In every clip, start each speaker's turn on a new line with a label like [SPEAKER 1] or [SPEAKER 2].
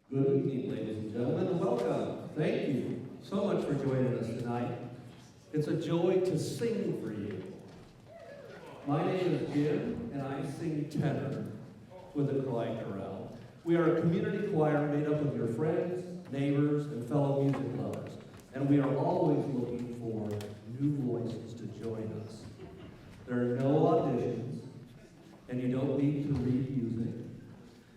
[SPEAKER 1] Good evening, ladies and gentlemen, and welcome. Thank you so much for joining us tonight. It's a joy to sing for you. My name is Jim, and I sing tenor with the Kauai Chorale. We are a community choir made up of your friends, neighbors, and fellow music lovers, and we are always looking for new voices to join us. There are no auditions, and you don't need to read music.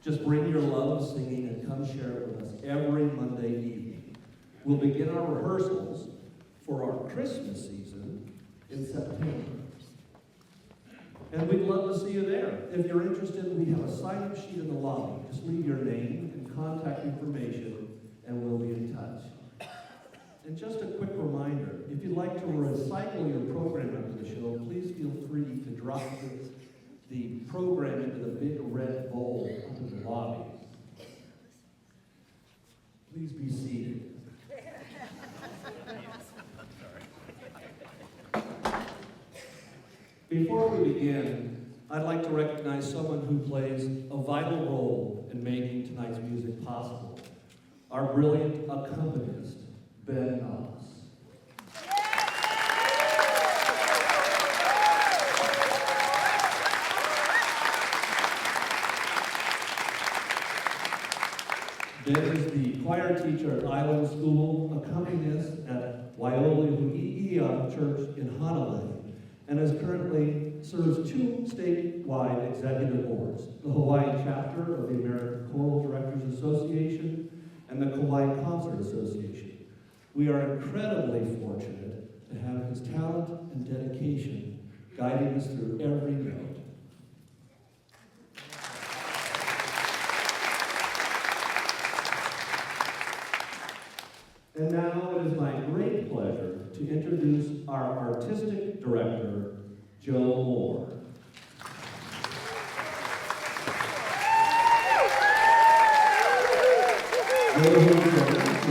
[SPEAKER 1] Just bring your love of singing and come share it with us every Monday evening. We'll begin our rehearsals for our Christmas season in September. And we'd love to see you there. If you're interested, we have a sign-up sheet in the lobby. Just leave your name and contact information, and we'll be in touch. And just a quick reminder, if you'd like to recycle your program after the show, please feel free to drop the program into the big red bowl up in the lobby. Please be seated. Before we begin, I'd like to recognize someone who plays a vital role in making tonight's music possible. Our brilliant accompanist, Ben Knox. Ben is the choir teacher at Island School, accompanist at Waiole Hu'i'ia Church in Honolulu, and is currently serves 2 statewide executive boards, the Hawaii chapter of the American Choral Directors Association and the Kauai Concert Association. We are incredibly fortunate to have his talent and dedication guiding us through every note. And now it is my great pleasure to introduce our artistic director, Joe Moore. Joe is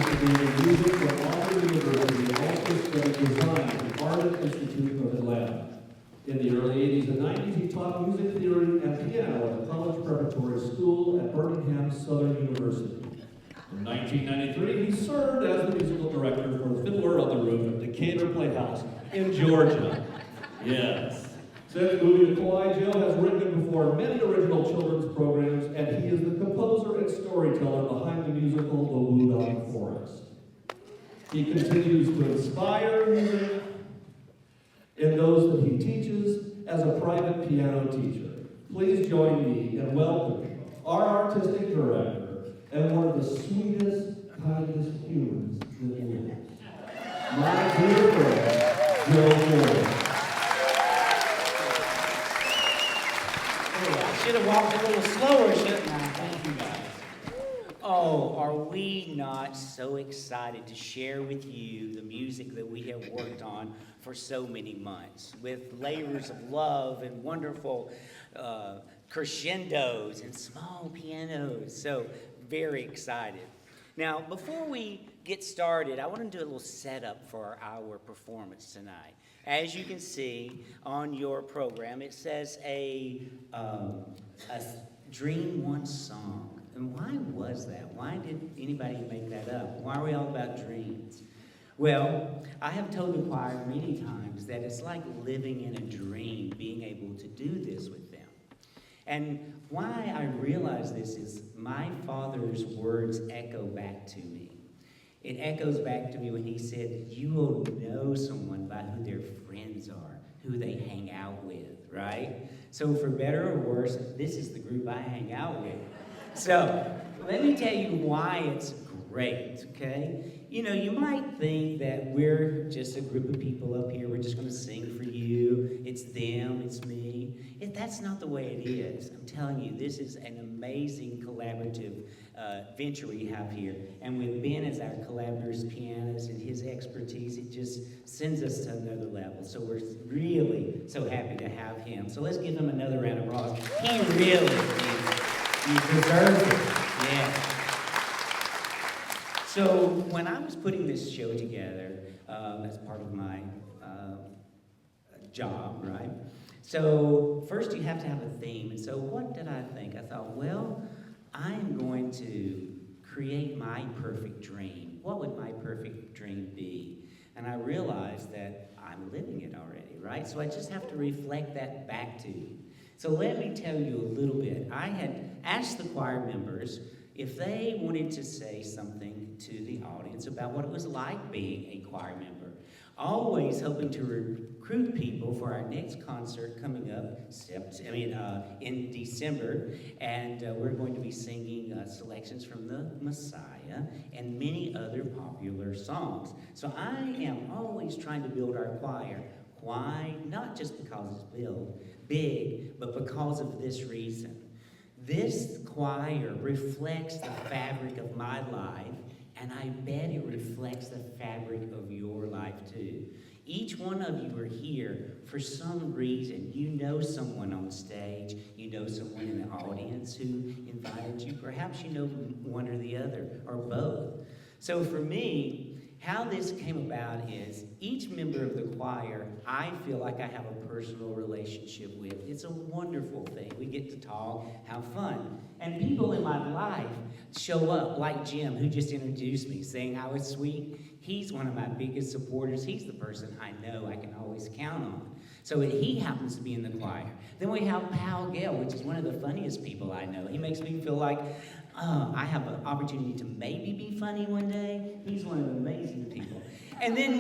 [SPEAKER 1] studying music from Auburn University and also studied design at the Art Institute of Atlanta. In the early 80s and 90s, he taught music theory and piano at the College Preparatory School at Birmingham Southern University. In 1993, he served as the musical director for the Fiddler on the Roof at Decatur Playhouse in Georgia. Yes. Since moving to Kauai, Joe has written and performed many original children's programs, and he is the composer and storyteller behind the musical The Woodon Forest. He continues to inspire music in those that he teaches as a private piano teacher. Please join me in welcoming our artistic director and one of the sweetest, kindest humans that lives, my dear friend, Joe Moore.
[SPEAKER 2] I should have walked a little slower, shouldn't I? Thank you, guys. Oh, are we not so excited to share with you the music that we have worked on for so many months, with layers of love and wonderful crescendos and small pianos. So very excited. Now, before we get started, I want to do a little setup for our performance tonight. As you can see on your program, it says a Dream One song. And why was that? Why did anybody make that up? Why are we all about dreams? Well, I have told the choir many times that it's like living in a dream, being able to do this with them. And why I realize this is my father's words echo back to me. It echoes back to me when he said, you will know someone by who their friends are, who they hang out with, right? So for better or worse, this is the group I hang out with. So let me tell you why it's great, okay? You know, you might think that we're just a group of people up here. We're just going to sing for you. It's them, it's me. That's not the way it is. I'm telling you, this is an amazing collaborative venture we have here. And with Ben as our collaborator's pianist and his expertise, it just sends us to another level. So we're really so happy to have him. So let's give him another round of applause. He really is. He deserves it. Yeah. So when I was putting this show together, as part of my job, right? So first you have to have a theme. And so what did I think? I thought, well, I am going to create my perfect dream. What would my perfect dream be? And I realized that I'm living it already, right? So I just have to reflect that back to you. So let me tell you a little bit. I had asked the choir members if they wanted to say something to the audience about what it was like being a choir member. Always hoping to recruit people for our next concert coming up in December. And we're going to be singing selections from the Messiah and many other popular songs. So I am always trying to build our choir. Why? Not just because it's big, but because of this reason. This choir reflects the fabric of my life, and I bet it reflects the fabric of your life too. Each one of you are here for some reason. You know someone on stage. You know someone in the audience who invited you. Perhaps you know one or the other, or both. So for me, how this came about is each member of the choir, I feel like I have a personal relationship with. It's a wonderful thing. We get to talk, have fun. And people in my life show up, like Jim, who just introduced me, saying I was sweet. He's one of my biggest supporters. He's the person I know I can always count on. So he happens to be in the choir. Then we have Pal Gale, which is one of the funniest people I know. He makes me feel like I have an opportunity to maybe be funny one day. He's one of the amazing people. And then,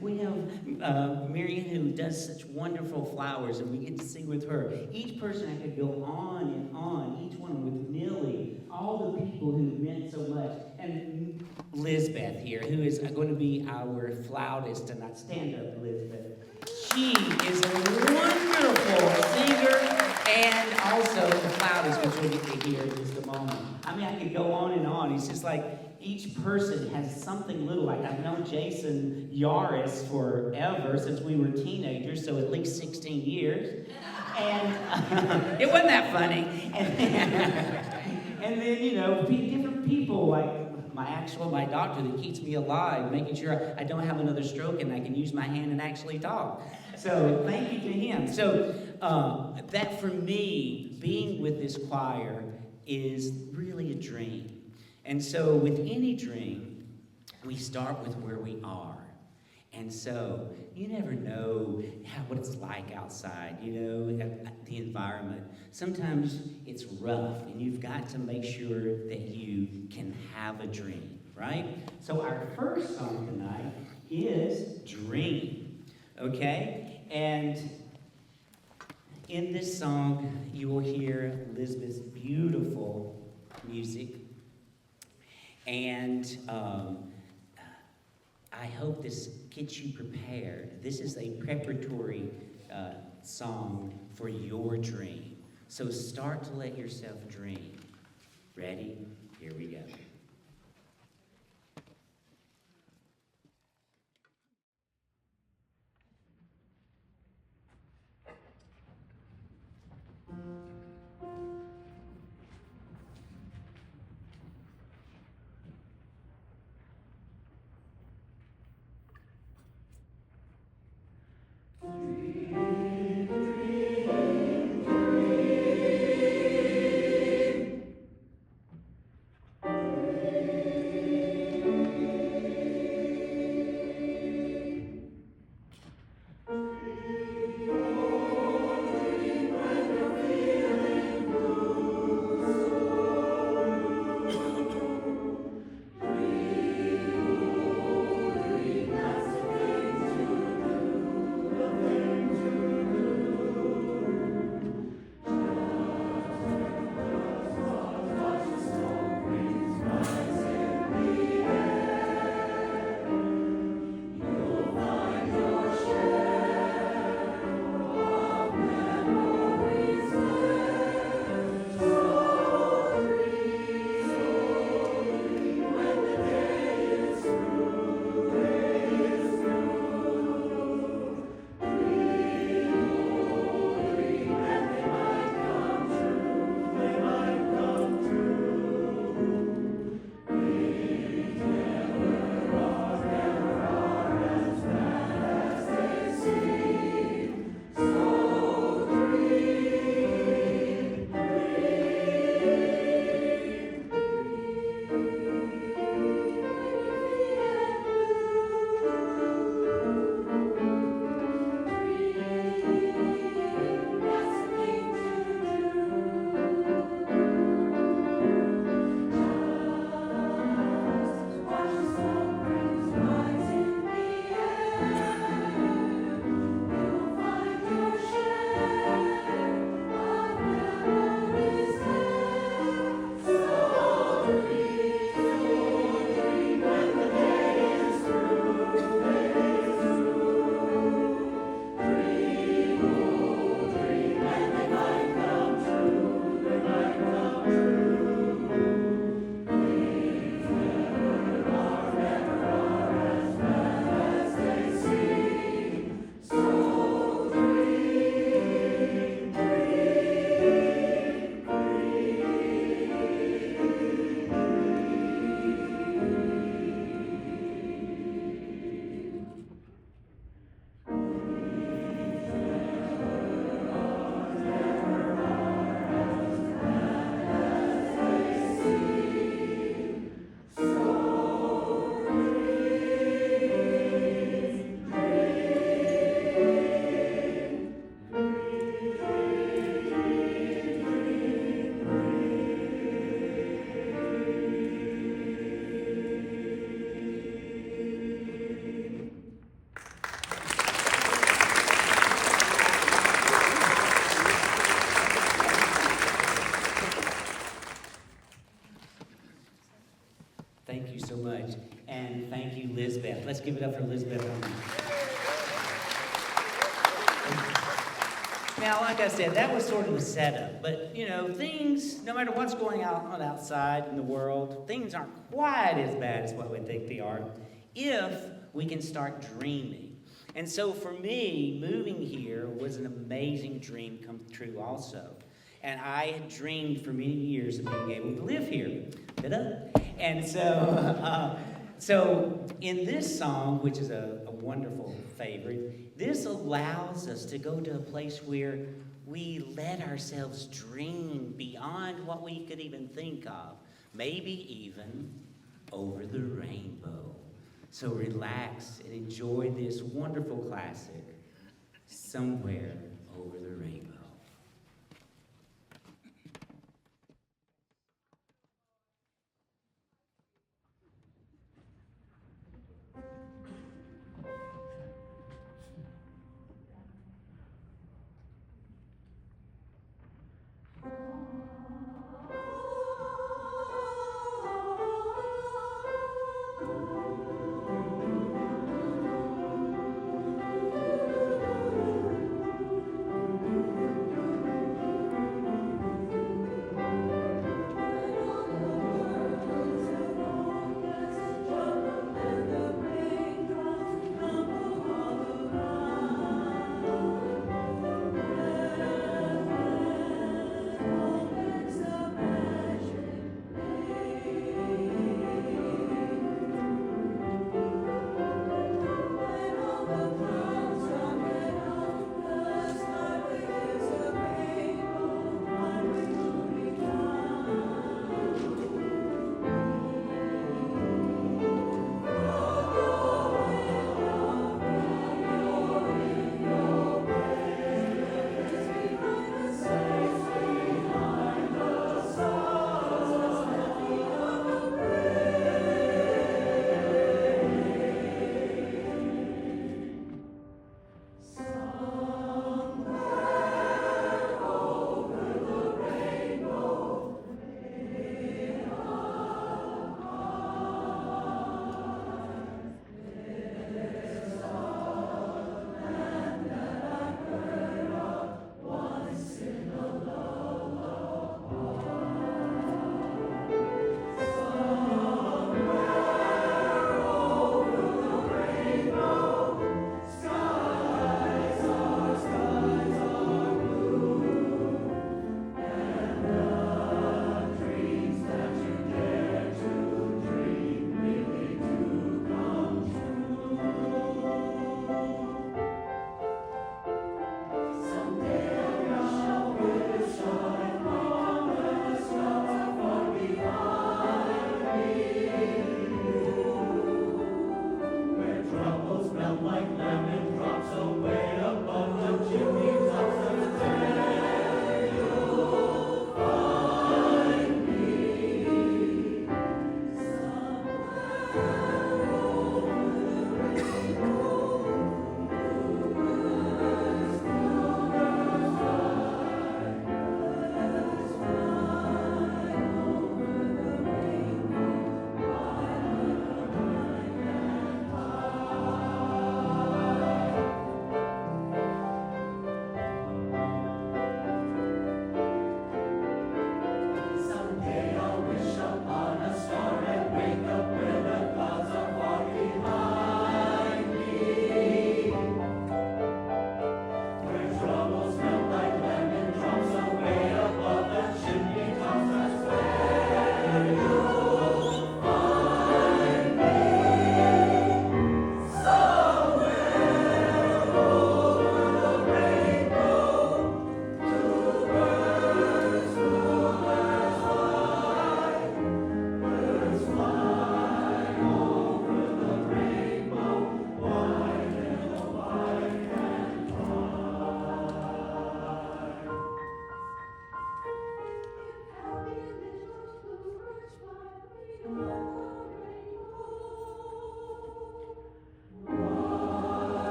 [SPEAKER 2] we have Marion, who does such wonderful flowers, and we get to sing with her. Each person, I could go on and on, each one with Millie, all the people who meant so much. And Lisbeth here, who is going to be our flautist tonight. Stand up, Lisbeth. She is a wonderful singer and also the flautist, which we'll get to hear in just a moment. I mean, I could go on and on. It's just like each person has something little. Like I've known Jason Yaris forever, since we were teenagers, so at least 16 years. And it wasn't that funny. And then, different people, like my doctor that keeps me alive, making sure I don't have another stroke and I can use my hand and actually talk. So thank you to him. So that for me, being with this choir is really a dream. And so with any dream, we start with where we are. And so you never know what it's like outside, the environment. Sometimes it's rough, and you've got to make sure that you can have a dream, right? So our first song tonight is Dream, okay? And in this song, you will hear Elizabeth's beautiful music. And I hope this gets you prepared. This is a preparatory song for your dream. So start to let yourself dream. Ready? Here we go. Thank you so much. And thank you, Lizbeth. Let's give it up for Lizbeth. Now, like I said, that was sort of the setup. But, you know, things, no matter what's going on outside in the world, things aren't quite as bad as what we think they are if we can start dreaming. And so for me, moving here was an amazing dream come true also. And I had dreamed for many years of being able to live here. Ta-da! And so in this song, which is a wonderful favorite, this allows us to go to a place where we let ourselves dream beyond what we could even think of, maybe even over the rainbow. So relax and enjoy this wonderful classic, Somewhere Over the Rainbow.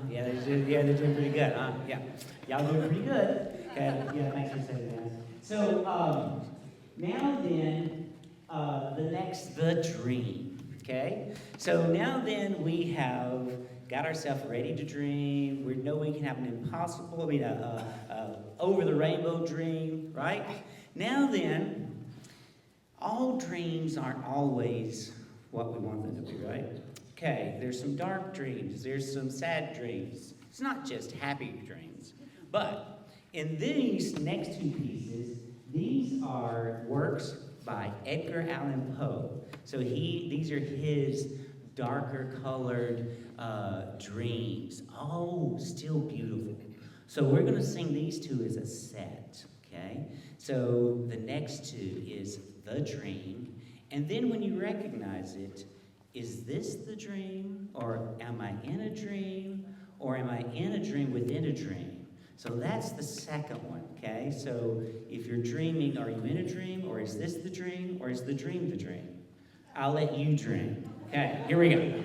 [SPEAKER 2] Yeah, they're doing pretty good, huh? Yeah. Y'all doing pretty good. Okay, yeah, thanks for saying that. So, now then, the dream, okay? So now then we have got ourselves ready to dream. We know we can have an impossible, over the rainbow dream, right? Now then, all dreams aren't always what we want them to be, right? Okay, there's some dark dreams, there's some sad dreams. It's not just happy dreams. But in these next two pieces, these are works by Edgar Allan Poe. So these are his darker colored dreams. Oh, still beautiful. So we're going to sing these two as a set, okay? So the next two is The Dream. And then when you recognize it, is this the dream? Or am I in a dream? Or am I in a dream within a dream? So that's the second one, okay? So if you're dreaming, are you in a dream? Or is this the dream? Or is the dream the dream? I'll let you dream. Okay, here we go.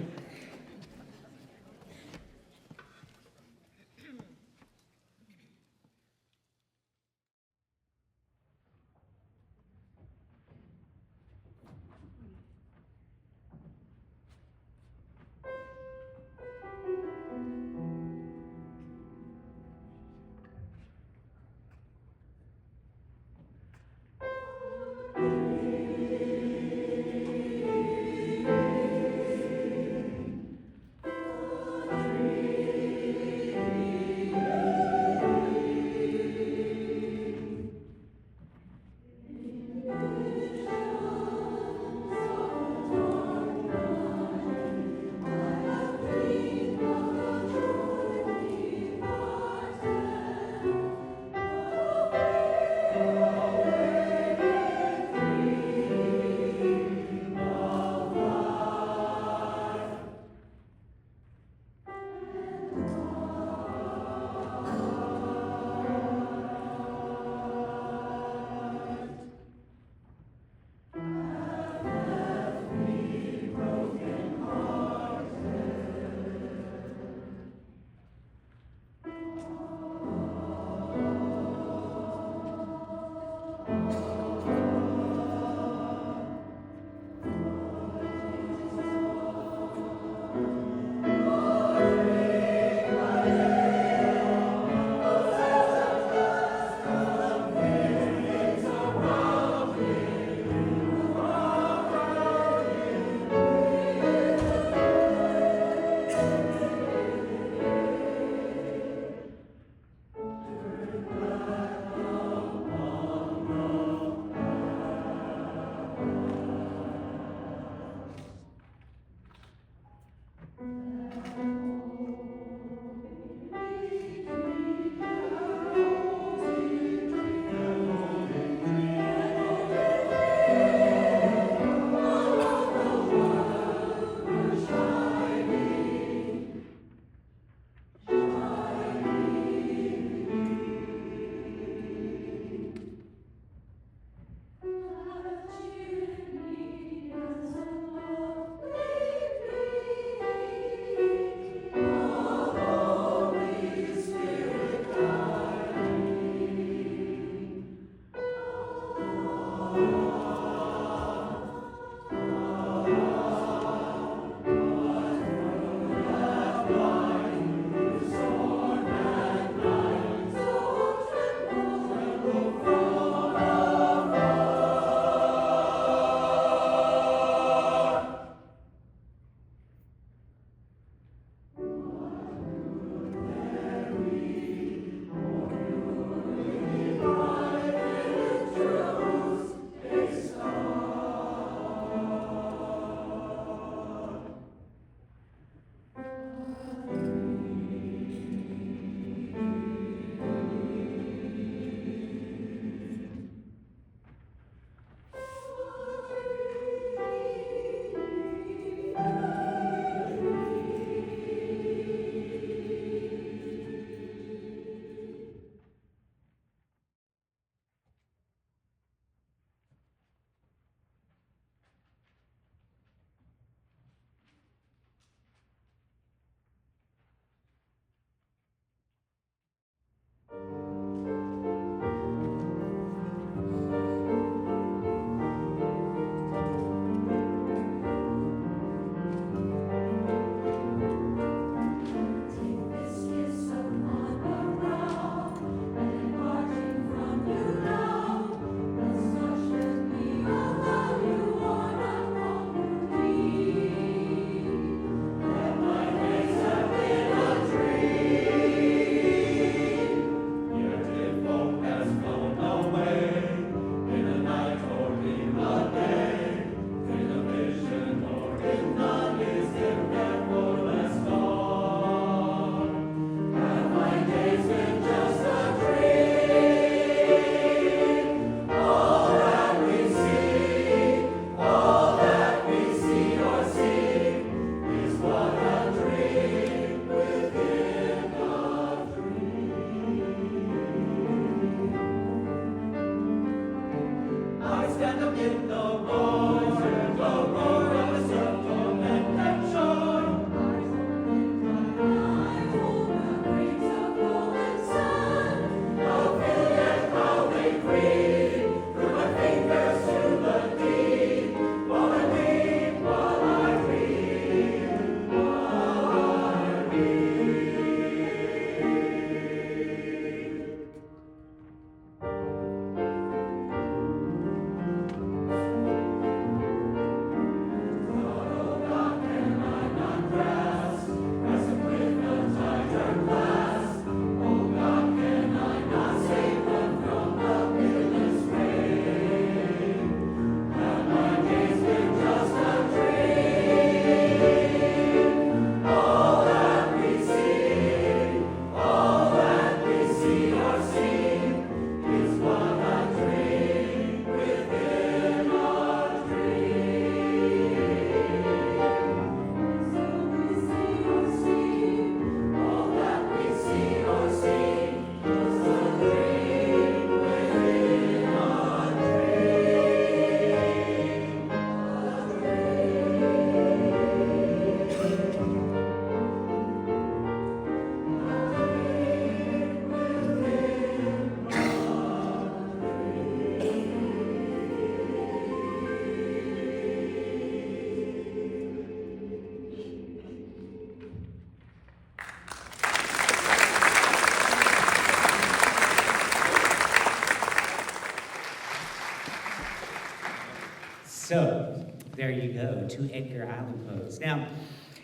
[SPEAKER 2] So, there you go, 2 Edgar Allan Poes. Now,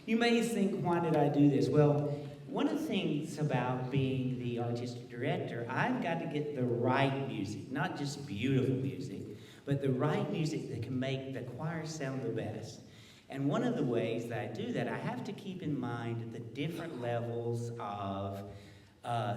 [SPEAKER 2] you may think, why did I do this? Well, one of the things about being the artistic director, I've got to get the right music, not just beautiful music, but the right music that can make the choir sound the best. And one of the ways that I do that, I have to keep in mind the different levels of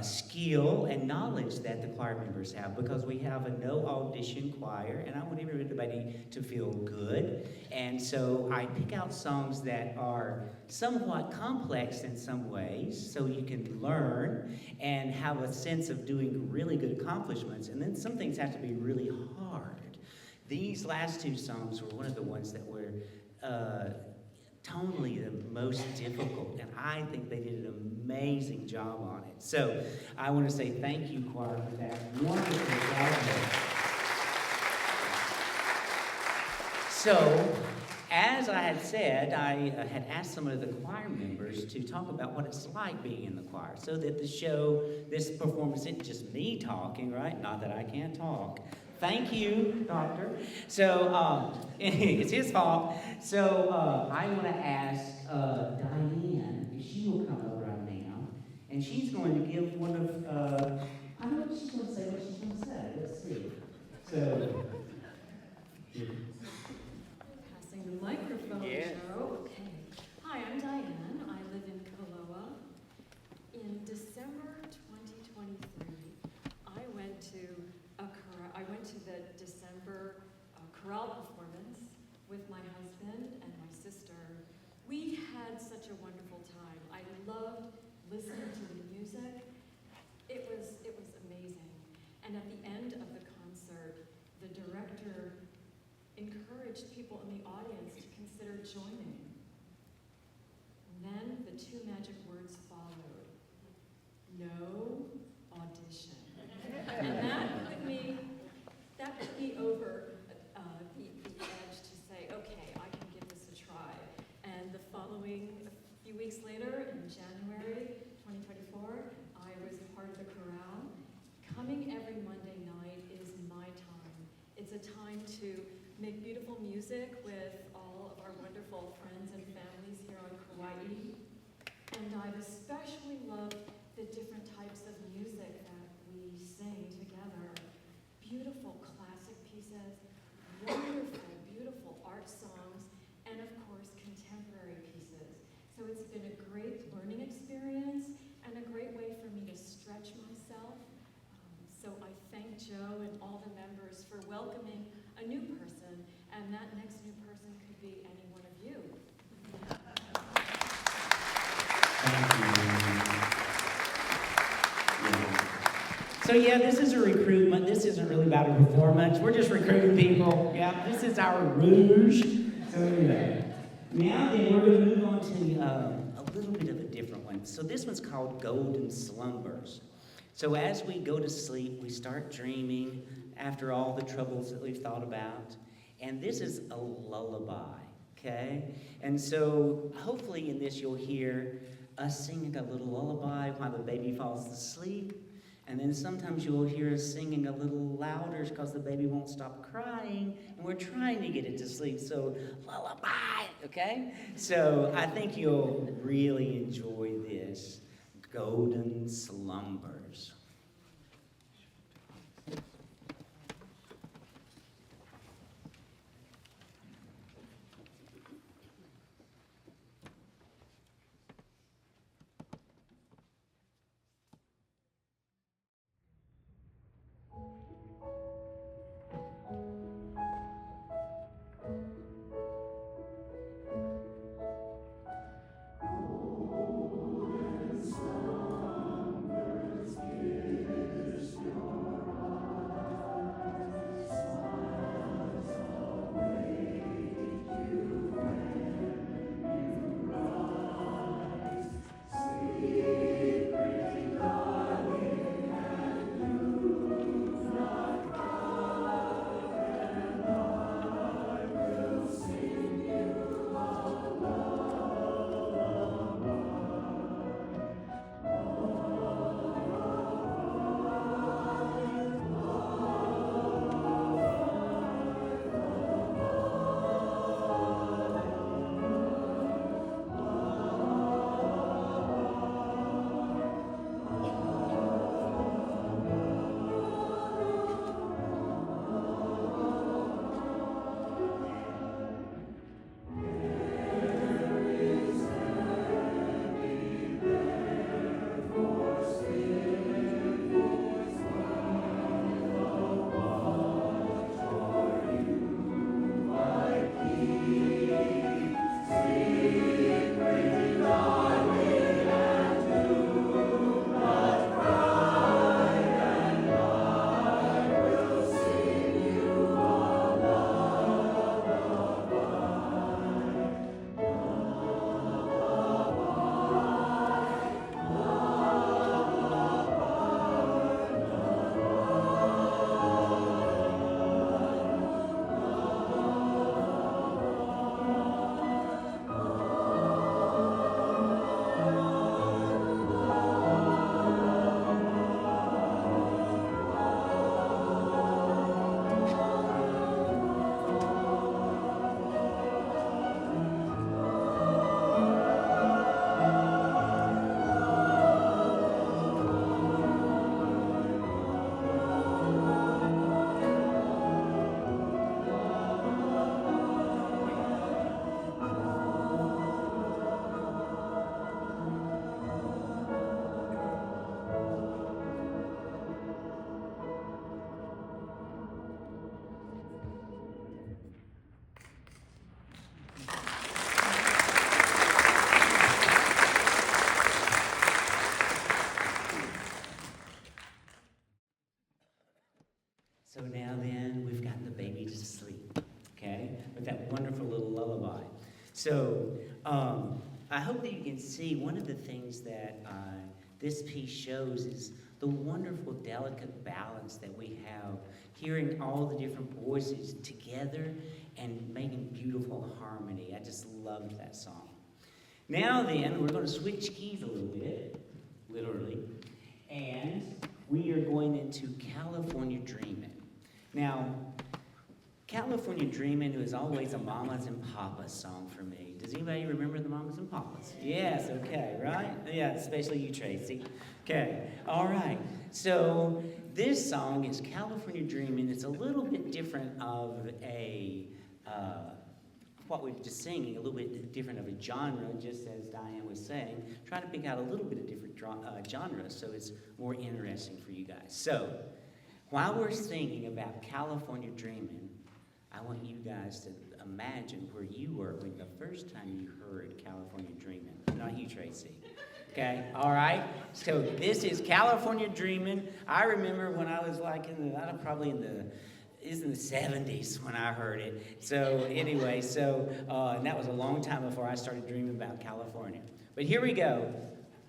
[SPEAKER 2] skill and knowledge that the choir members have, because we have a no audition choir and I want everybody to feel good. And so I pick out songs that are somewhat complex in some ways so you can learn and have a sense of doing really good accomplishments. And then some things have to be really hard. These last 2 songs were one of the ones that were tonally the most difficult, and I think they did an amazing job on it. So I want to say thank you, choir, for that wonderful job. So, as I had said, I had asked some of the choir members to talk about what it's like being in the choir, so that the show, this performance, isn't just me talking, right? Not that I can't talk. Thank you, Doctor. So, it's his fault. So, I want to ask Diane if she will come up right now. And she's going to give one of, I know what she's going to say, what she's going to say. Let's see. So,
[SPEAKER 3] passing the microphone, Joe. Okay. Hi, I'm Diane. I live in Kaloa. In December 2023, I went to the December chorale performance with my husband and my sister. We had such a wonderful time. I loved listening to the music. It was amazing. And at the end of the concert, the director encouraged people in the audience to consider joining. And then the 2 magic words followed. No audition. And that put me over the edge to say, okay, I can give this a try. And the following, a few weeks later, in January 2024, I was part of the chorale. Coming every Monday night is my time. It's a time to make beautiful music with all of our wonderful friends and families here on Kauai. And I've especially loved the different types of music that we sing together. Beautiful classic pieces, wonderful, beautiful art songs, and of course, contemporary pieces. So it's been a great learning experience and a great way for me to stretch myself. So I thank Joe and all the members for welcoming a new person, and that next new person could be any one of you.
[SPEAKER 2] So yeah, this is a recruitment. This isn't really about a performance. We're just recruiting people. Yeah, this is our rouge. So anyway, now then we're going to move on to a little bit of a different one. So this one's called Golden Slumbers. So as we go to sleep, we start dreaming after all the troubles that we've thought about. And this is a lullaby, okay? And so hopefully in this you'll hear us singing a little lullaby while the baby falls asleep. And then sometimes you'll hear us singing a little louder because the baby won't stop crying, and we're trying to get it to sleep, so lullaby, okay? So I think you'll really enjoy this, Golden Slumbers. So now then, we've gotten the baby to sleep, okay, with that wonderful little lullaby. So I hope that you can see one of the things that this piece shows is the wonderful, delicate balance that we have, hearing all the different voices together and making beautiful harmony. I just loved that song. Now then, we're going to switch keys a little bit, literally, and we are going into California Dreamin'. Now, California Dreamin' was always a Mamas and Papas song for me. Does anybody remember the Mamas and Papas? Yes, okay, right? Yeah, especially you, Tracy. Okay, all right. So this song is California Dreamin'. It's a little bit different of a, what we're just singing, a little bit different of a genre, just as Diane was saying. Try to pick out a little bit of different genres so it's more interesting for you guys. So while we're singing about California Dreamin', I want you guys to imagine where you were when the first time you heard California Dreamin'. Not you, Tracy. Okay, all right? So this is California Dreamin'. I remember when I was like in the 70s when I heard it. So anyway, and that was a long time before I started dreaming about California. But here we go,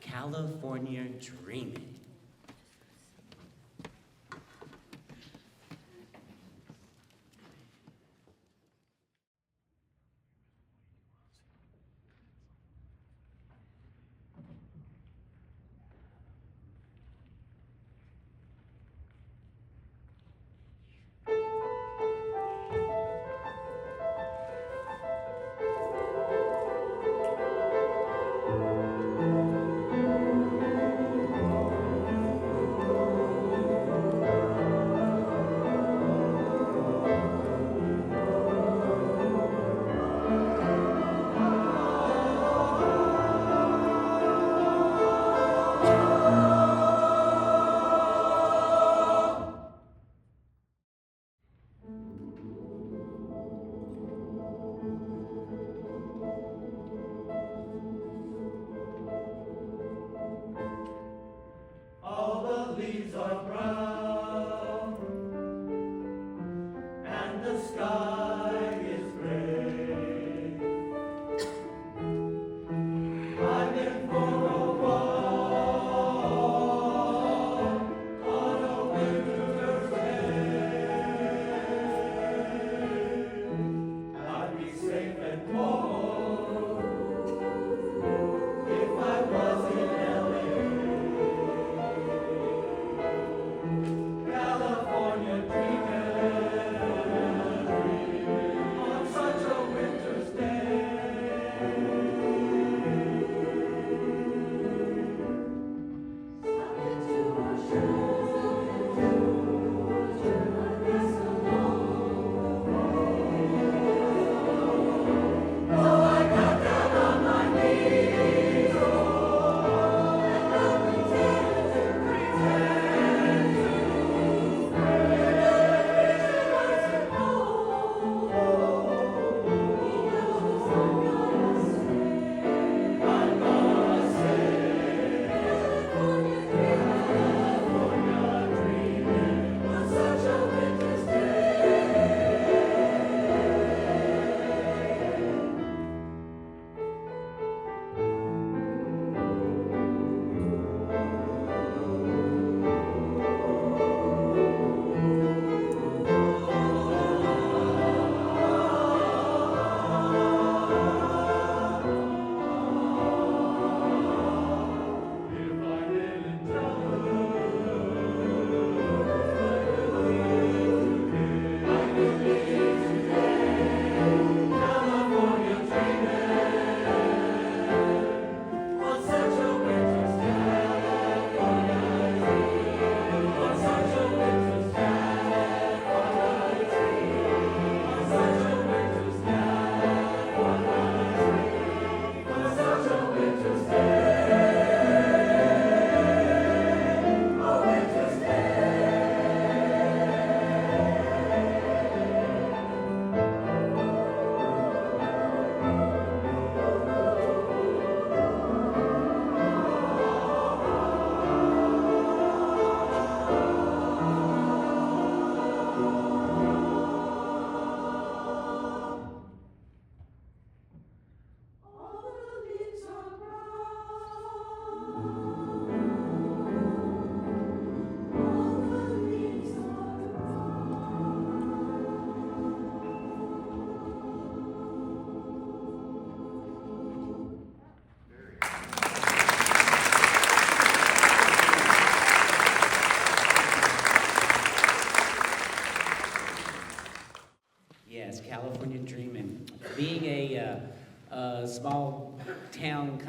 [SPEAKER 2] California Dreamin'.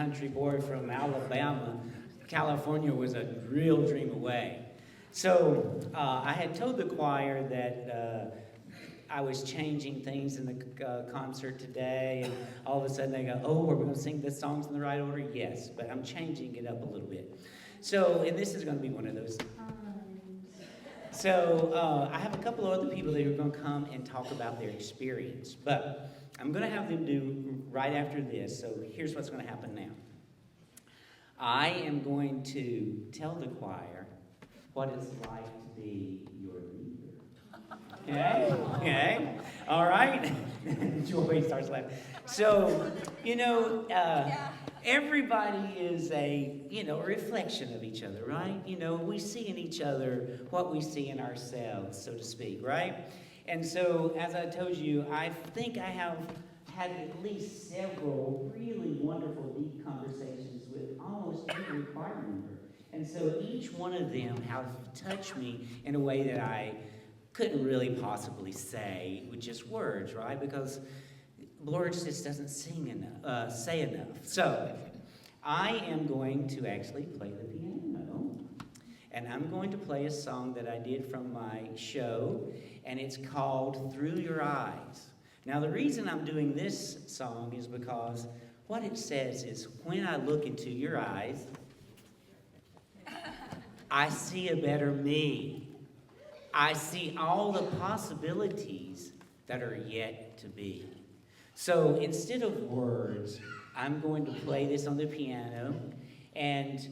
[SPEAKER 2] country boy from Alabama, California was a real dream away. So I had told the choir that I was changing things in the concert today, and all of a sudden they go, oh, are we going to sing the songs in the right order? Yes, but I'm changing it up a little bit. So, and this is going to be one of those times. So I have a couple of other people that are going to come and talk about their experience, but I'm going to have them do right after this. So here's what's going to happen now. I am going to tell the choir what it's like to be your leader. Okay? Okay? All right? Joy starts laughing. So, everybody is a, reflection of each other, right? We see in each other what we see in ourselves, so to speak, right? And so, as I told you, I think I have had at least several really wonderful, deep conversations with almost every choir member. And so each one of them have touched me in a way that I couldn't really possibly say with just words, right? Because words just doesn't say enough. So I am going to actually play the piano, and I'm going to play a song that I did from my show, and it's called Through Your Eyes. Now the reason I'm doing this song is because what it says is, when I look into your eyes, I see a better me. I see all the possibilities that are yet to be. So instead of words, I'm going to play this on the piano, and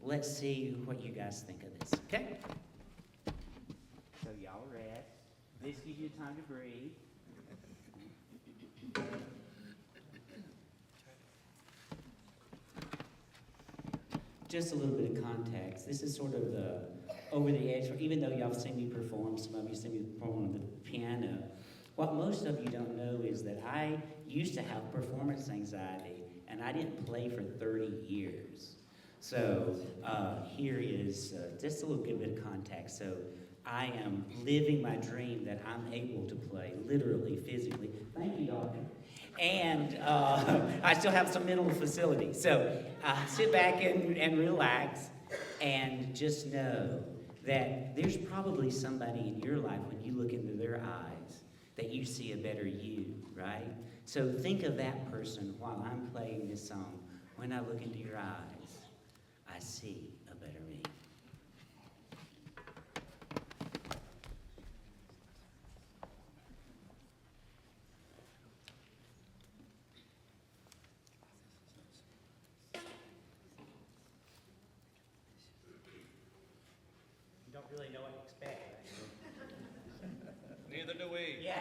[SPEAKER 2] let's see what you guys think of this, okay? So y'all rest. This gives you time to breathe. Just a little bit of context. This is sort of the over the edge, even though y'all seen me perform, some of you seen me perform on the piano. What most of you don't know is that I used to have performance anxiety, and I didn't play for 30 years. So here is just a little bit of context. So I am living my dream that I'm able to play, literally, physically. Thank you, doctor. And I still have some mental facility. So sit back and relax, and just know that there's probably somebody in your life, when you look into their eyes, that you see a better you, right? So think of that person while I'm playing this song. When I look into your eyes, I see a better me. You don't really know what to expect, right?
[SPEAKER 4] Neither do we.
[SPEAKER 2] Yeah.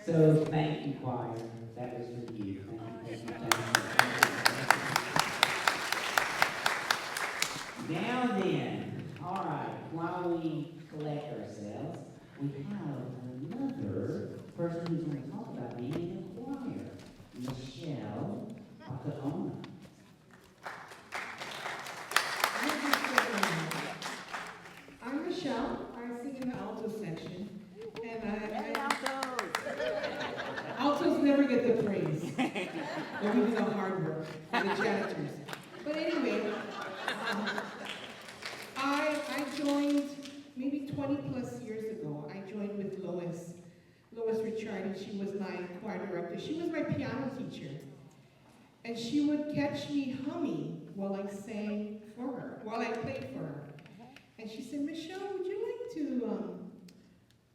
[SPEAKER 2] So thank you, choir. That was for you. Thank you, thank you. Now then, all right, while we collect ourselves, we have another person who's going to talk about being in the choir, Michelle Akaona.
[SPEAKER 4] I'm Michelle. I sing in the alto section. And altos never get the praise. But we do the hard work, and the janitors. But anyway, I joined maybe 20 plus years ago. I joined with Lois Ricciardi. She was my choir director. She was my piano teacher. And she would catch me humming while I sang for her, while I played for her. And she said, Michelle, would you like to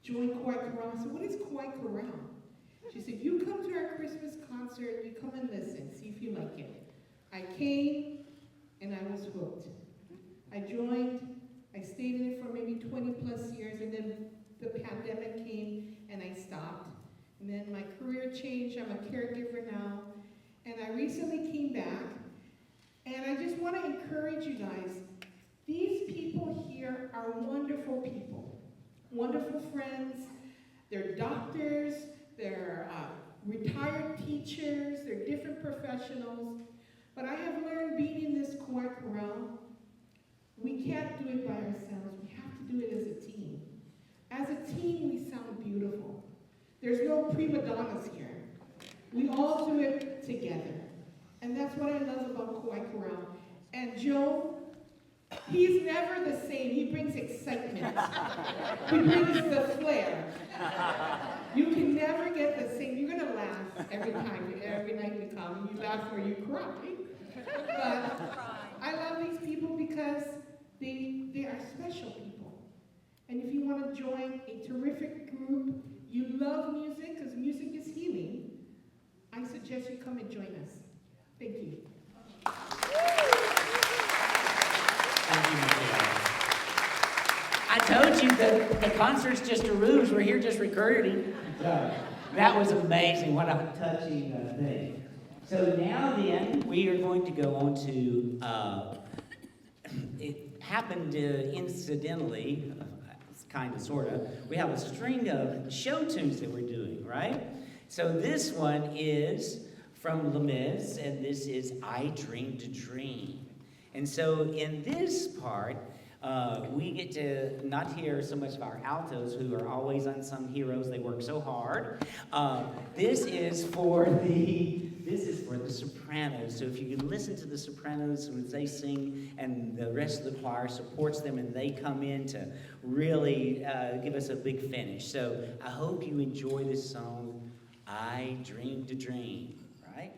[SPEAKER 4] join Kauai Chorale? I said, what is Kauai Chorale? She said, you come to our Christmas concert, you come and listen, see if you like it. I came, and I was hooked. I joined, I stayed in it for maybe 20 plus years, and then the pandemic came, and I stopped. And then my career changed, I'm a caregiver now, and I recently came back, and I just want to encourage you guys. These people here are wonderful people, wonderful friends. They're doctors, they're retired teachers, they're different professionals. But I have learned being in this Kauai Chorale, we can't do it by ourselves. We have to do it as a team. As a team, we sound beautiful. There's no prima donnas here. We all do it together. And that's what I love about Kauai Chorale. And Joe, he's never the same. He brings excitement. He brings the flair. You can never get the same. You're going to laugh every night we come. You laugh or you cry. But I love these people because they are special people. And if you want to join a terrific group, you love music, because music is healing, I suggest you come and join us. Thank you.
[SPEAKER 2] I told you that the concert's just a ruse. We're here just recruiting. So that was amazing. What a touching thing. So now then, we are going to go on to, it happened incidentally, kind of, sort of. We have a string of show tunes that we're doing, right? So this one is from Les Mis, and this is I Dreamed a Dream. And so in this part, we get to not hear so much of our altos, who are always unsung heroes. They work so hard. This is for the sopranos. So if you can listen to the sopranos as they sing, and the rest of the choir supports them, and they come in to really give us a big finish. So I hope you enjoy this song, I Dreamed a Dream. Right?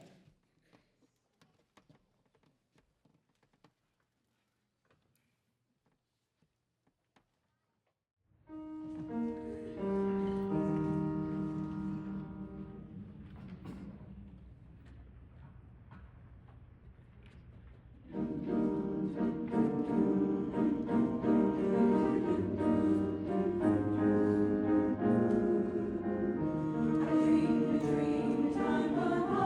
[SPEAKER 5] I dreamed a dream, time gone by.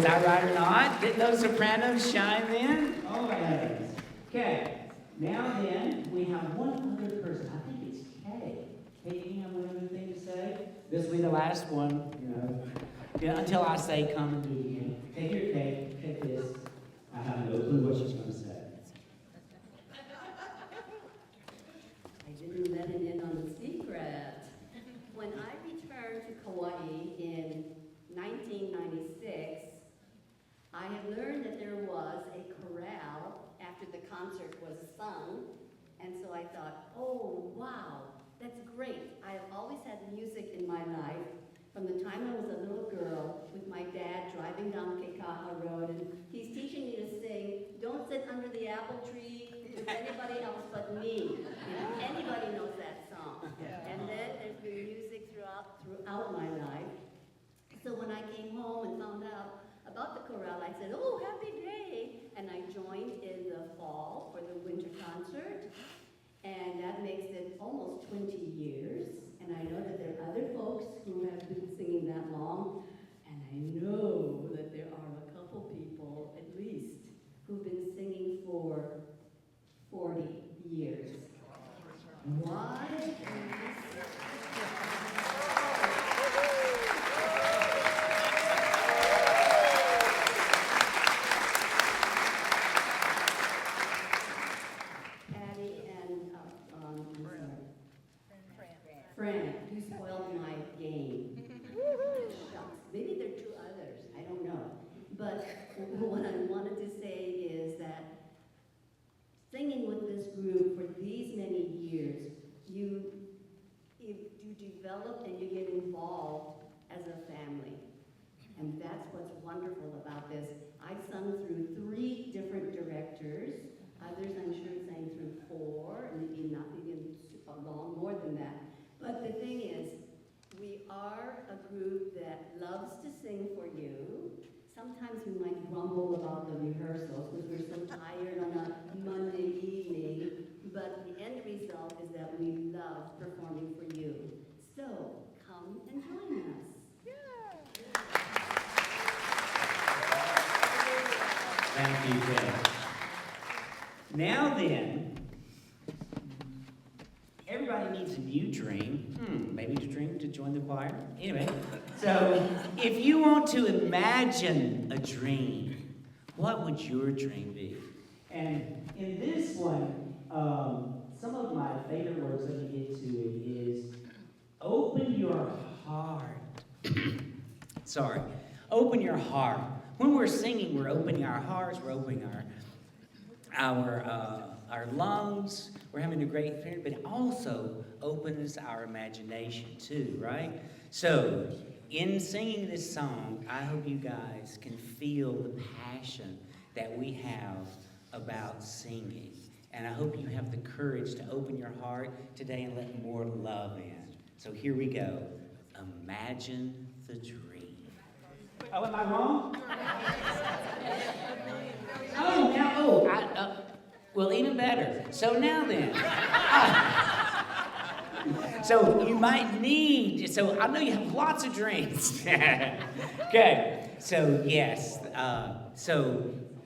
[SPEAKER 2] Was I right or not? Didn't those sopranos shine then? Oh my heavens. Okay, now then, we have one other person. I think it's Kay. Kay, do you have one other thing to say? This will be the last one, until I say come and do it again. Okay, here, Kay, take this. I have no clue what she's going to say.
[SPEAKER 5] I didn't let it in on the secret. When I returned to Kauai in 1996, I had learned that there was a chorale after the concert was sung, and so I thought, oh, wow, that's great. I have always had music in my life from the time I was a little girl with my dad driving down Kekaha Road, and he's teaching me to sing, "Don't sit under the apple tree with anybody else but me." Anybody knows that song. And then there's been music throughout my life. So when I came home and found out about the chorale, I said, oh, happy day. And I joined in the fall for the winter concert. And that makes it almost 20 years. And I know that there are other folks who have been singing that long. And I know that there are a couple people, at least, who've been singing for 40 years. Why? Fran, you spoiled my game. Shucks. Maybe there are two others. I don't know. But what I wanted to say is that singing with this group for these many years, you develop and you get involved as a family. And that's what's wonderful about this. I've sung through 3 different directors. Others, I'm sure, sang through 4, and maybe not even long more than that. But the thing is, we are a group that loves to sing for you. Sometimes we might grumble about the rehearsals because we're so tired on a Monday evening, but the end result is that we love performing for you. So, come and join us.
[SPEAKER 2] Thank you, Kay. Now then, everybody needs a new dream. Maybe to dream to join the choir. Anyway, so if you want to imagine a dream, what would your dream be? And in this one, some of my favorite words, let me get to it, is open your heart. Sorry. Open your heart. When we're singing, we're opening our hearts, we're opening our lungs, we're having a great experience, but it also opens our imagination too, right? So, in singing this song, I hope you guys can feel the passion that we have about singing. And I hope you have the courage to open your heart today and let more love in. So here we go. Imagine the dream. Oh, am I wrong? Well, even better. So now then. So you might need, so I know you have lots of dreams. Okay, so yes. So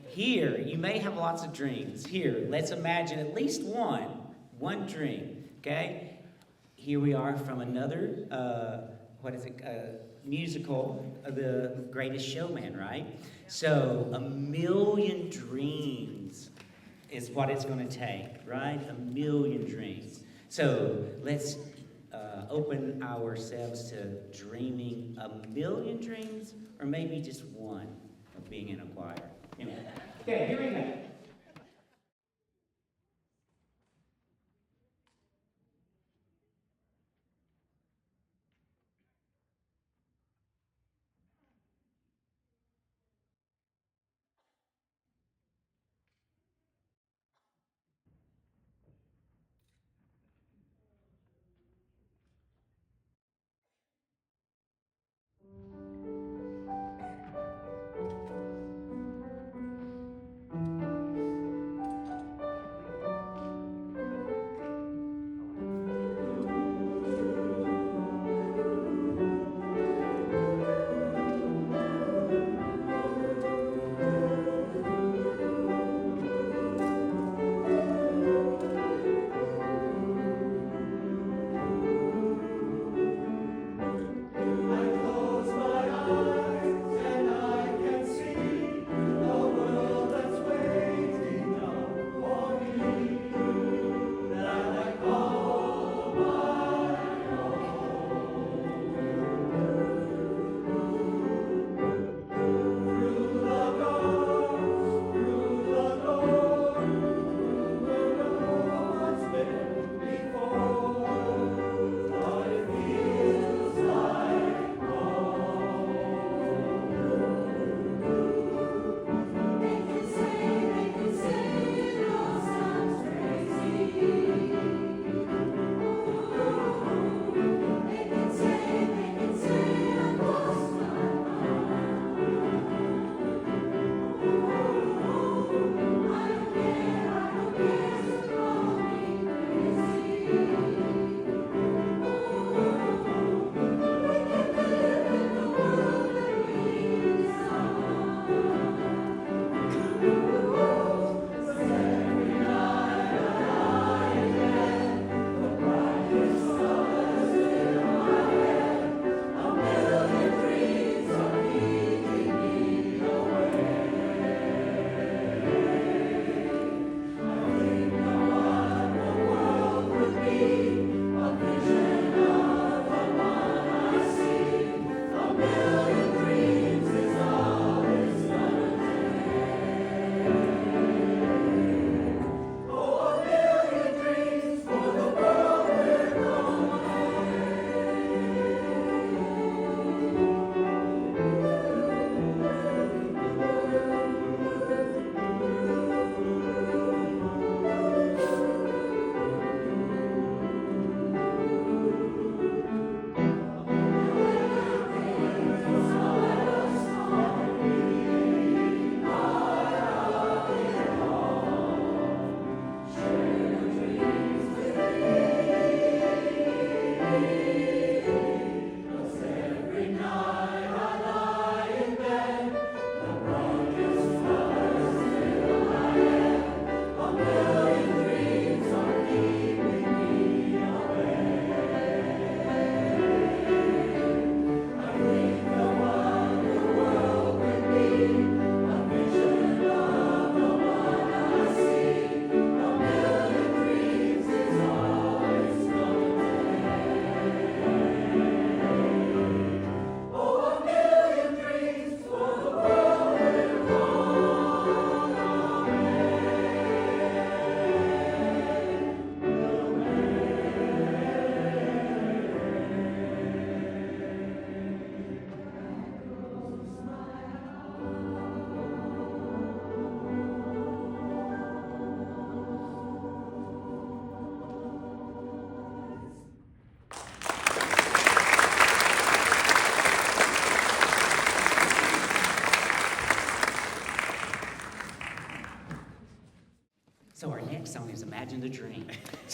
[SPEAKER 2] here, you may have lots of dreams. Here, let's imagine at least one dream, okay? Here we are from another, musical, The Greatest Showman, right? So, 1,000,000 dreams is what it's going to take, right? 1,000,000 dreams. So, let's open ourselves to dreaming 1,000,000 dreams, or maybe just one of being in a choir. Anyway. Okay, here we go.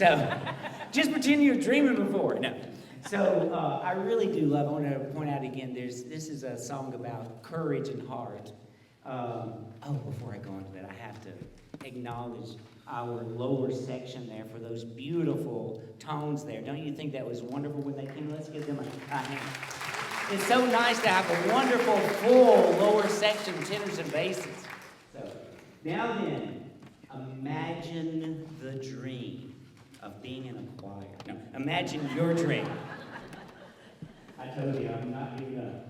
[SPEAKER 2] So just pretend you were dreaming before. No. So I really do love, I want to point out again, this is a song about courage and heart. Before I go into that, I have to acknowledge our lower section there for those beautiful tones there. Don't you think that was wonderful when they came? Let's give them a hand. It's so nice to have a wonderful, full lower section, tenors and basses. So now then, imagine the dream of being in a choir. No, imagine your dream. I told you, I'm not giving up.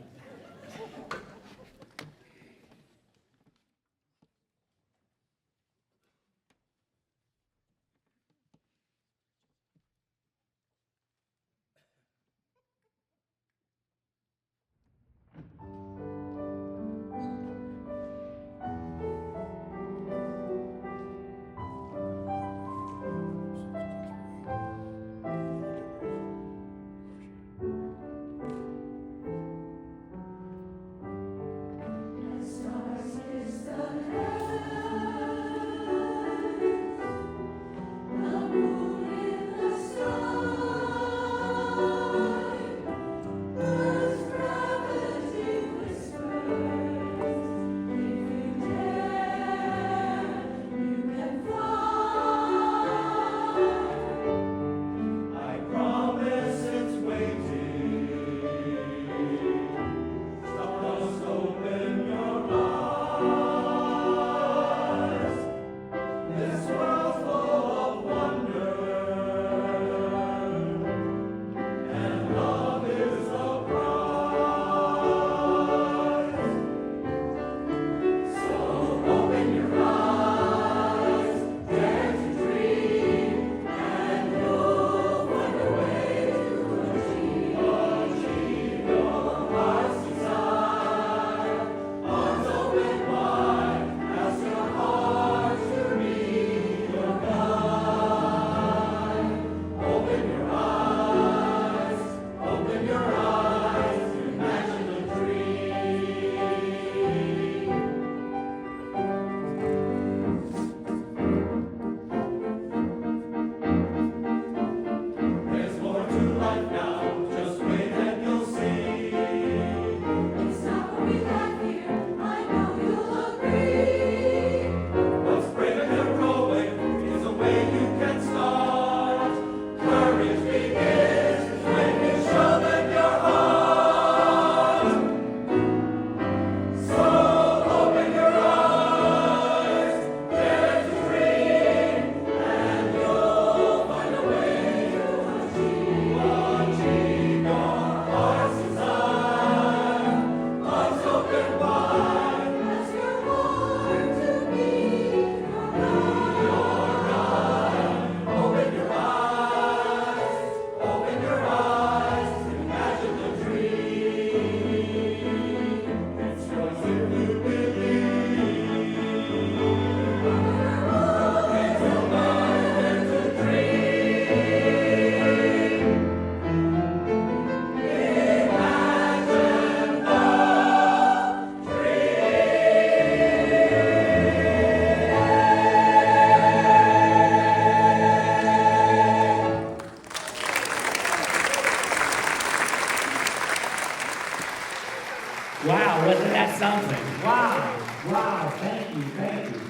[SPEAKER 2] Wow, wasn't that something? Wow, thank you.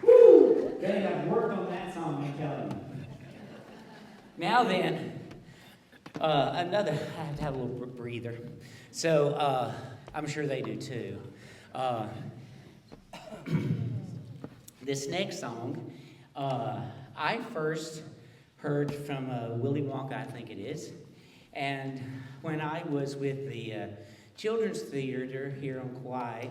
[SPEAKER 2] Woo! They have worked on that song, I'm telling you. Now then, I have to have a little breather. So, I'm sure they do too. This next song, I first heard from Willy Wonka, I think it is, and when I was with the Children's Theater here on Kauai,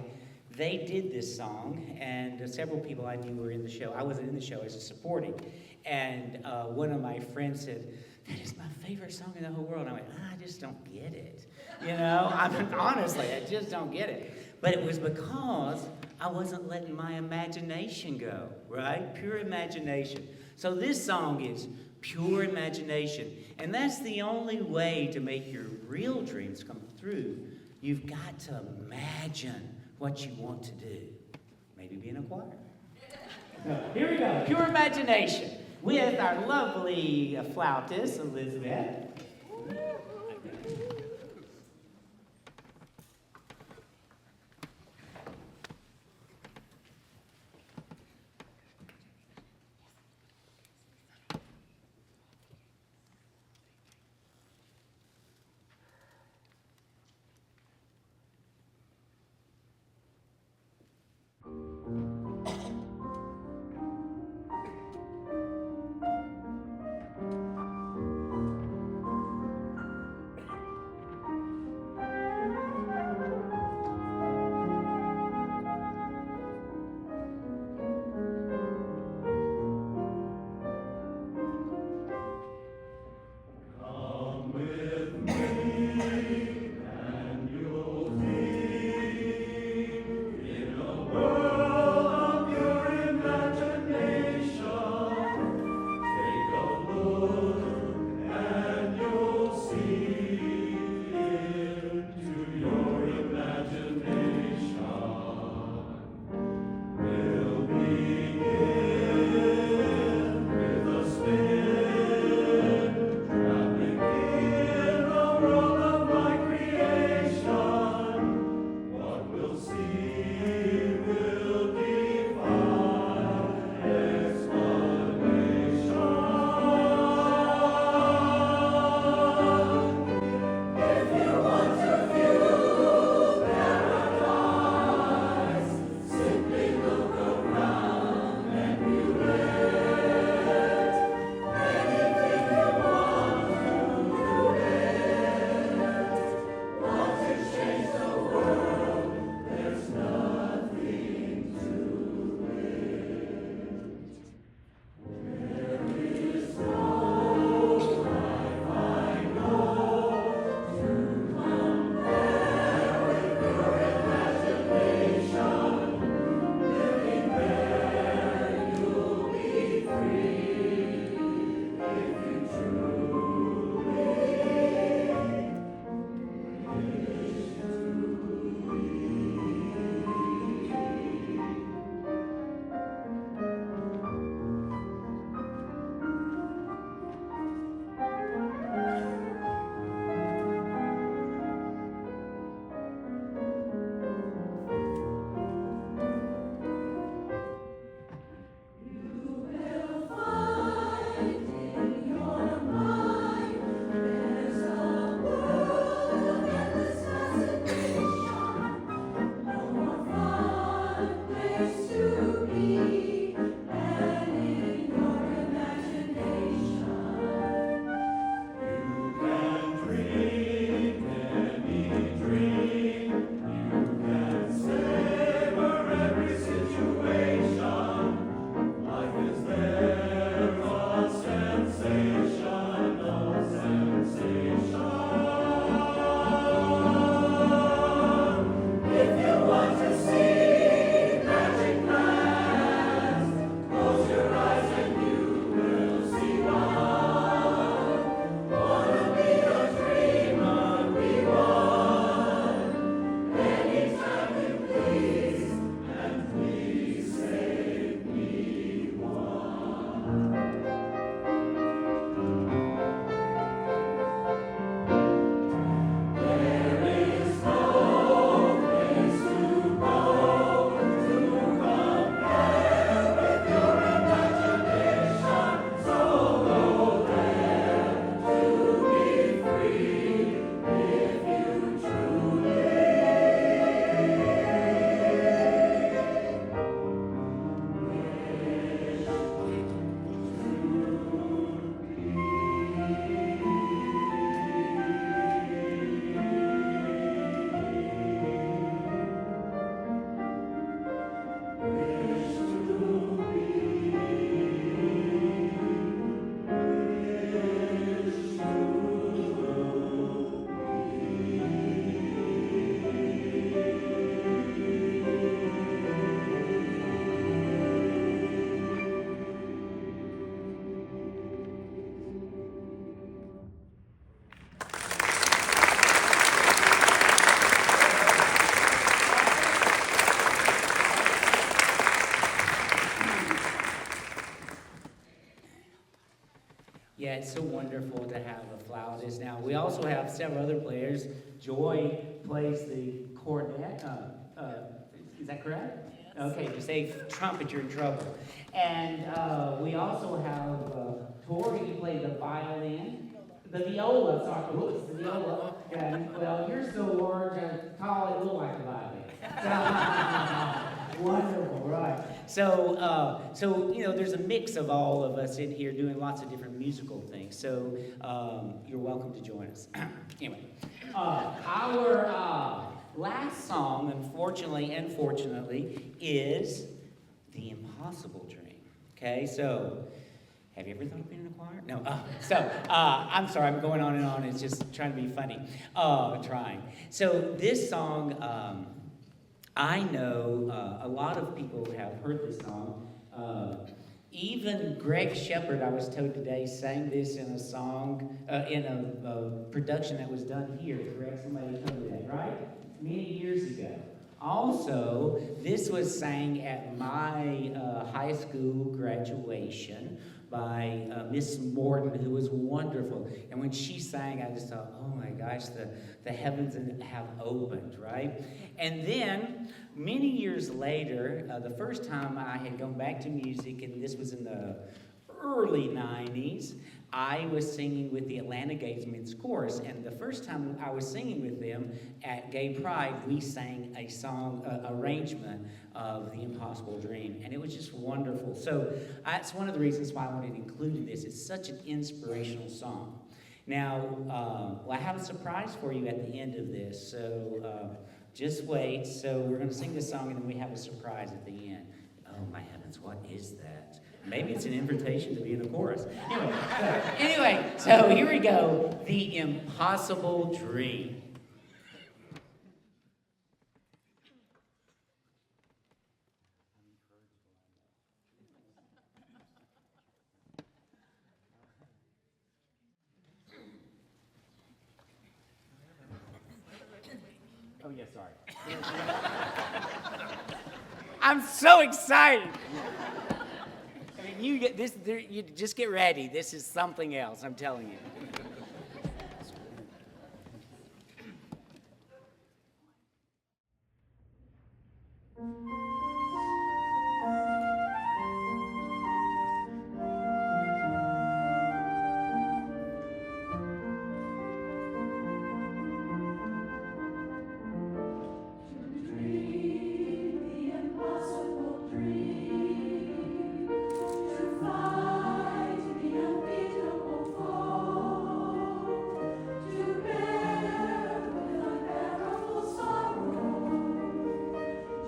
[SPEAKER 2] they did this song, and several people I knew were in the show. I wasn't in the show, I was just supporting. And one of my friends said, "That is my favorite song in the whole world." And I went, "I just don't get it." You know, I mean, honestly, I just don't get it. But it was because I wasn't letting my imagination go, right? Pure imagination. So this song is pure imagination. And that's the only way to make your real dreams come through. You've got to imagine what you want to do. Maybe be in a choir. So, here we go. Pure imagination. with our lovely flautist, Elizabeth. it's so wonderful to have a flautist. Now, we also have several other players. Joy plays the cornet. Is that correct? Yes. Okay, if you say trumpet, you're in trouble. And we also have Tori, you play the violin. The viola, sorry. Oops, the viola. Yeah, well, you're so large and tall, it looks like a violin. Wonderful, right. So you know, there's a mix of all of us in here doing lots of different musical things. So you're welcome to join us. Anyway, our last song, unfortunately and fortunately, is The Impossible Dream. Okay, so have you ever thought of being in a choir? No. I'm sorry, I'm going on and on. It's just trying to be funny. Trying. So this song, I know a lot of people have heard this song. Even Greg Shepard, I was told today, sang this in a song, in a production that was done here. Correct? Somebody told me that, right? Many years ago. Also, this was sang at my high school graduation by Miss Morton, who was wonderful. And when she sang, I just thought, oh my gosh, the heavens have opened, right? And then, many years later, the first time I had gone back to music, and this was in the early 90s, I was singing with the Atlanta Gays Men's Chorus, and the first time I was singing with them at Gay Pride, we sang a song arrangement of The Impossible Dream, and it was just wonderful. So that's one of the reasons why I wanted to include this. It's such an inspirational song. Now, I have a surprise for you at the end of this, so just wait. So we're going to sing this song, and then we have a surprise at the end. Oh my heavens, what is that? Maybe it's an invitation to be in the chorus. Anyway, so here we go. The Impossible Dream. Oh, yeah, sorry. I'm so excited. I mean, you just get ready. This is something else, I'm telling you.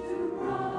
[SPEAKER 6] To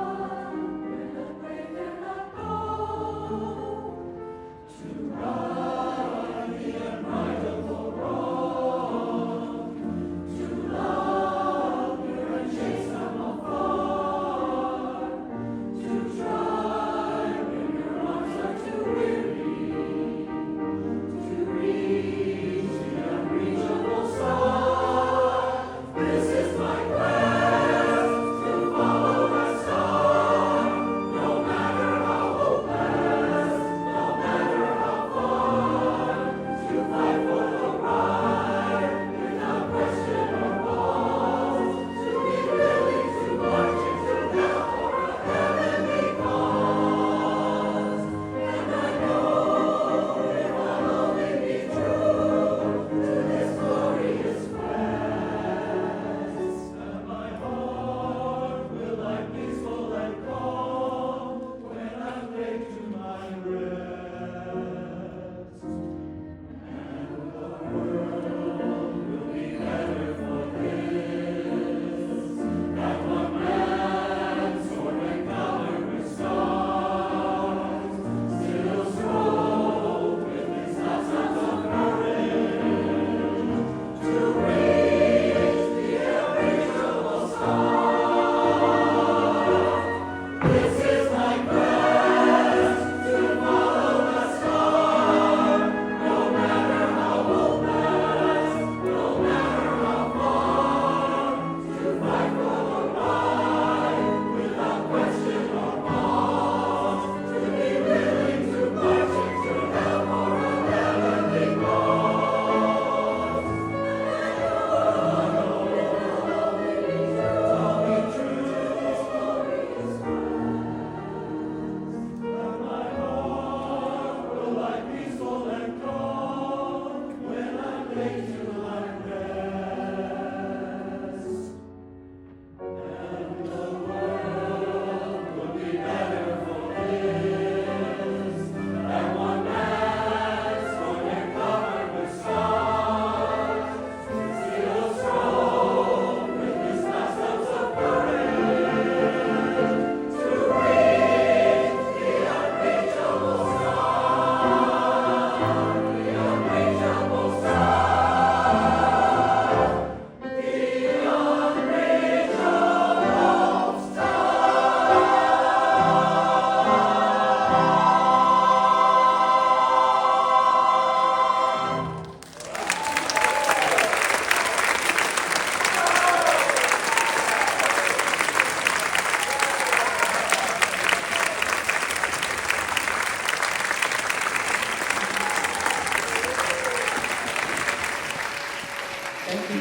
[SPEAKER 2] Thank you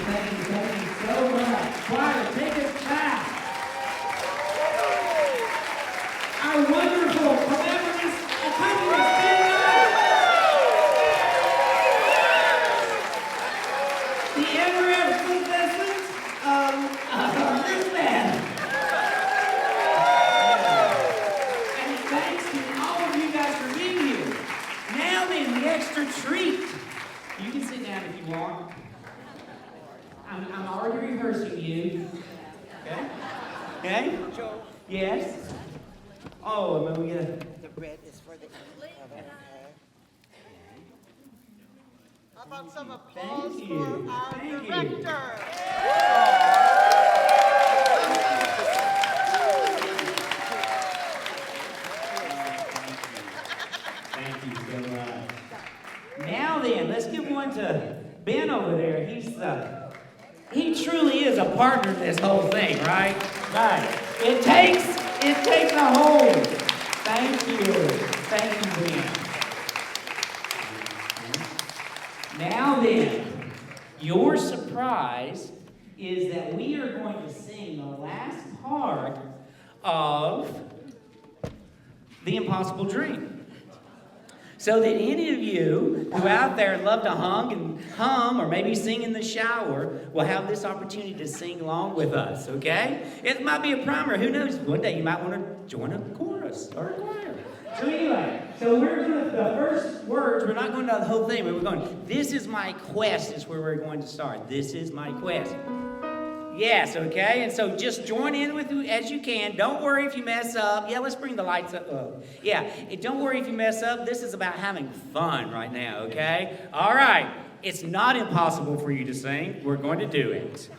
[SPEAKER 2] so much. Choir, take us back. Our wonderful collaborative accompanist, stand up. The ever effervescent this band. And thanks to all of you guys for being here. Now then, the extra treat. You can sit down if you want. I'm already rehearsing you. Okay? Okay?
[SPEAKER 6] Joe,
[SPEAKER 2] Yes? Oh, and then we get
[SPEAKER 6] the red is for the oven.
[SPEAKER 7] How about some applause
[SPEAKER 2] Thank you.
[SPEAKER 7] for our
[SPEAKER 2] Thank you.
[SPEAKER 7] director?
[SPEAKER 2] Thank you so much. Now then, let's give one to Ben over there. He truly is a partner in this whole thing, right? Right. It takes a whole. Thank you, Ben. Now then, your surprise is that we are going to sing the last part of The Impossible Dream. So that any of you who out there love to hum or maybe sing in the shower will have this opportunity to sing along with us, okay? It might be a primer. Who knows? One day you might want to join a chorus or a choir. So anyway, we're going to, the first words, we're not going to the whole thing, but we're going, this is my quest is where we're going to start. This is my quest. Yes, okay? And so just join in with you as you can. Don't worry if you mess up. Yeah, let's bring the lights up. Yeah, don't worry if you mess up. This is about having fun right now, okay? All right. It's not impossible for you to sing. We're going to do it.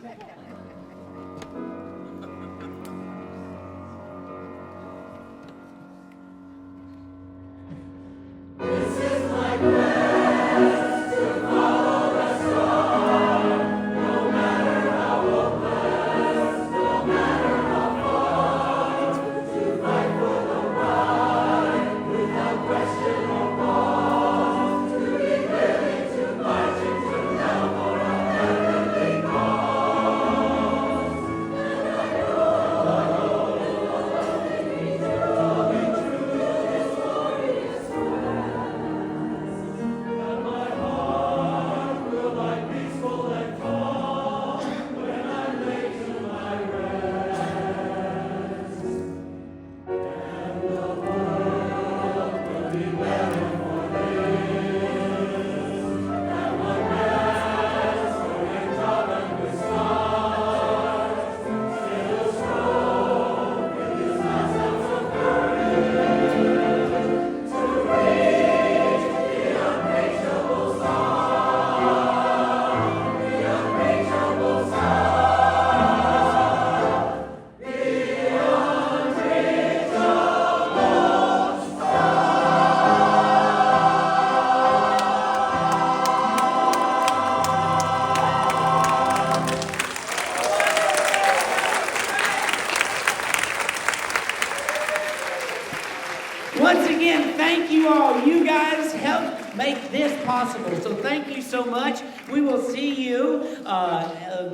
[SPEAKER 2] Once again, thank you all. You guys helped make this possible. So thank you so much. We will see you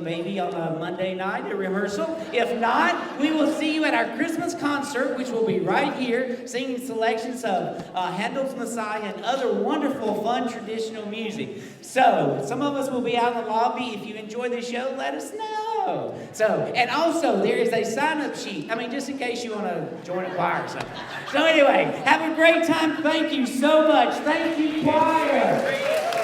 [SPEAKER 2] maybe on a Monday night at rehearsal. If not, we will see you at our Christmas concert, which will be right here, singing selections of Handel's Messiah and other wonderful, fun, traditional music. So some of us will be out in the lobby. If you enjoy the show, let us know. And also, there is a sign-up sheet. I mean, just in case you want to join a choir or something. So anyway, have a great time. Thank you so much. Thank you, choir.